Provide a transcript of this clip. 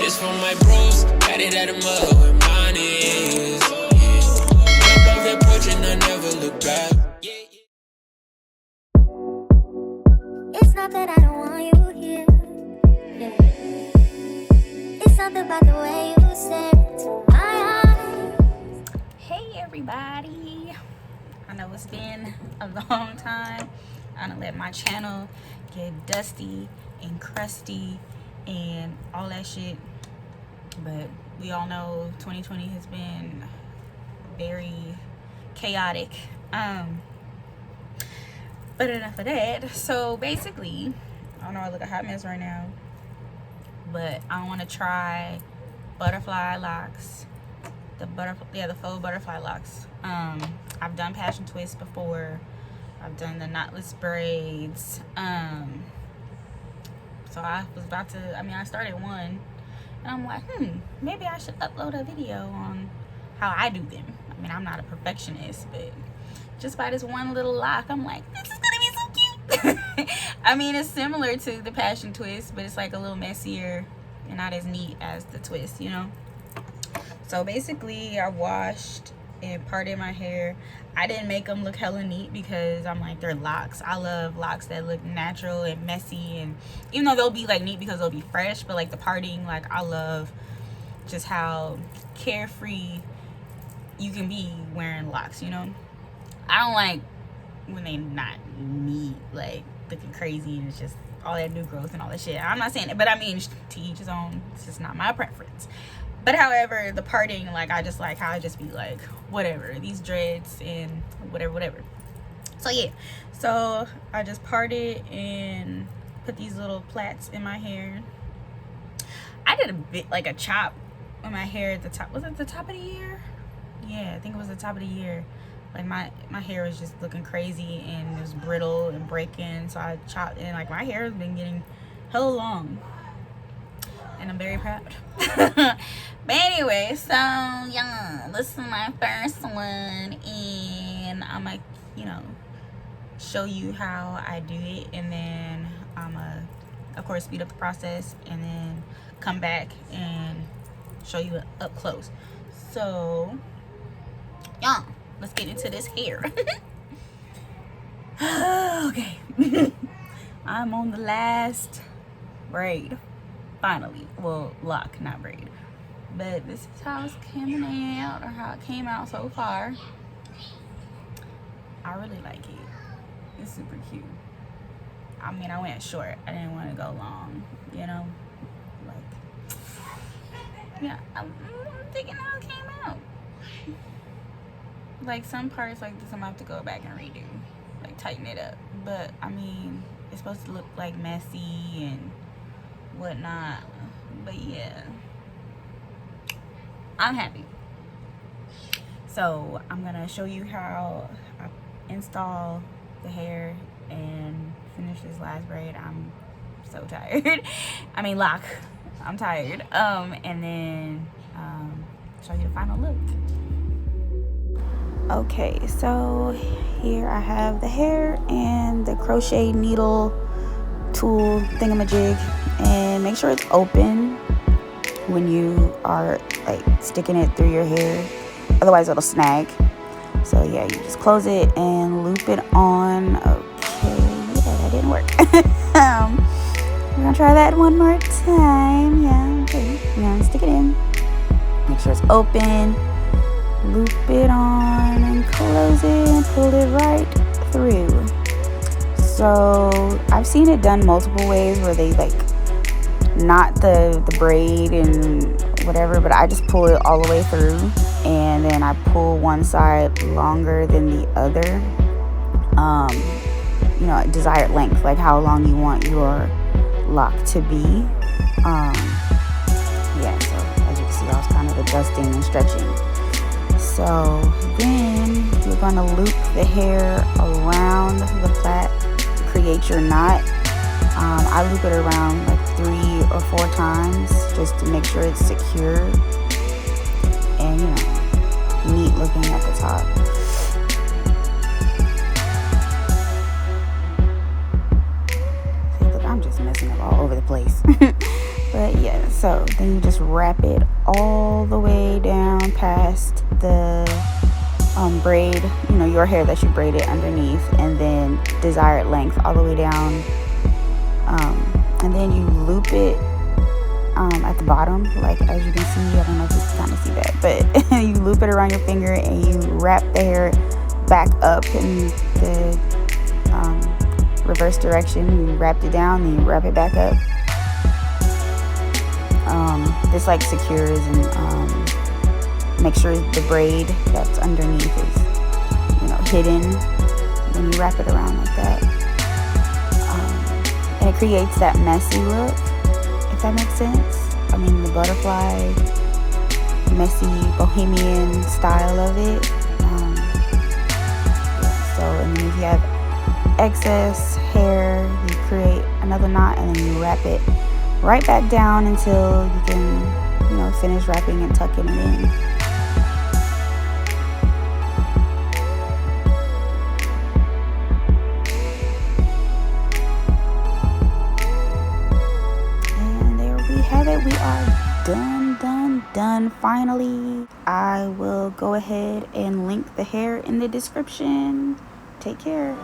This for my bros, got it at a mother where mine is. Jump off that porch and I never look back. It's not that I don't want you here. It's something about the way you stare into my eyes. Hey everybody, I know it's been a long time. I done let my channel get dusty and crusty and all that shit, but we all know 2020 has been very chaotic. But enough of that. So basically, I don't know, I look a hot mess right now, but I want to try butterfly locks. The faux butterfly locks. I've done passion twists before. I've done the knotless braids. So I was about to, I started one, and I'm like, maybe I should upload a video on how I do them. I'm not a perfectionist, but just by this one little lock, I'm like, this is gonna be so cute. It's similar to the passion twist, but it's like a little messier and not as neat as the twist, you know? So basically, I washed and parted my hair. I didn't make them look hella neat because I'm like, they're locks. I love locks that look natural and messy, and even though they'll be like neat because they'll be fresh, but like the parting, like I love just how carefree you can be wearing locks, you know? I don't like when they not neat, like looking crazy and it's just all that new growth and all that shit. I'm not saying it, but to each his own. It's just not my preference. But however, the parting, like I just like how I just be like, whatever, these dreads and whatever. So yeah, so I just parted and put these little plaits in my hair. I did a bit like a chop in my hair at the top. Was it the top of the year? Yeah, I think it was the top of the year. Like my hair was just looking crazy and it was brittle and breaking, so I chopped, and like my hair has been getting hella long, and I'm very proud. But anyway, so yeah, this is my first one, and I'm like, show you how I do it, and then I'm of course speed up the process, and then come back and show you up close. So yeah, let's get into this hair. Okay. I'm on the last braid. Finally. Well, lock, not braid. But this is how it's coming out, or how it came out so far. I really like it. It's super cute. I went short. I didn't want to go long, you know? Like, yeah, I'm thinking how it came out. Like some parts like this I'm gonna have to go back and redo, like tighten it up, but it's supposed to look like messy and whatnot, but yeah, I'm happy. So I'm gonna show you how I install the hair and finish this last braid. I'm so tired. Lock, I'm tired. And then show you the final look. Okay, so here I have the hair and the crochet needle tool thingamajig, and make sure it's open when you are like sticking it through your hair, otherwise it'll snag. So yeah, you just close it and loop it on. Okay, yeah, that didn't work. We're gonna try that one more time. Yeah, okay, you're gonna stick it in, make sure it's open, loop it on and close it and pull it right through. So I've seen it done multiple ways where they like knot the braid and whatever, but I just pull it all the way through, and then I pull one side longer than the other, desired length, like how long you want your lock to be. Yeah, so as you can see, I was kind of adjusting and stretching. So then you're going to loop the hair around the plait to create your knot. I loop it around like 3 or 4 times just to make sure it's secure and, neat looking at the top. See, look, I'm just messing up all over the place. But yeah, so then you just wrap it all the way down past the braid, you know, your hair that you braided underneath, and then desired length all the way down, and then you loop it at the bottom, like as you can see. I don't know if you can kind of see that, but you loop it around your finger and you wrap the hair back up in the reverse direction. You wrapped it down and you wrap it back up. This like secures and make sure the braid that's underneath is, you know, hidden when you wrap it around like that. And it creates that messy look, if that makes sense. I mean, the butterfly, messy bohemian style of it. So, and then if you have excess hair, you create another knot and then you wrap it right back down until you can, you know, finish wrapping and tucking it in. And there we have it. We are done finally. I will go ahead and link the hair in the description. Take care.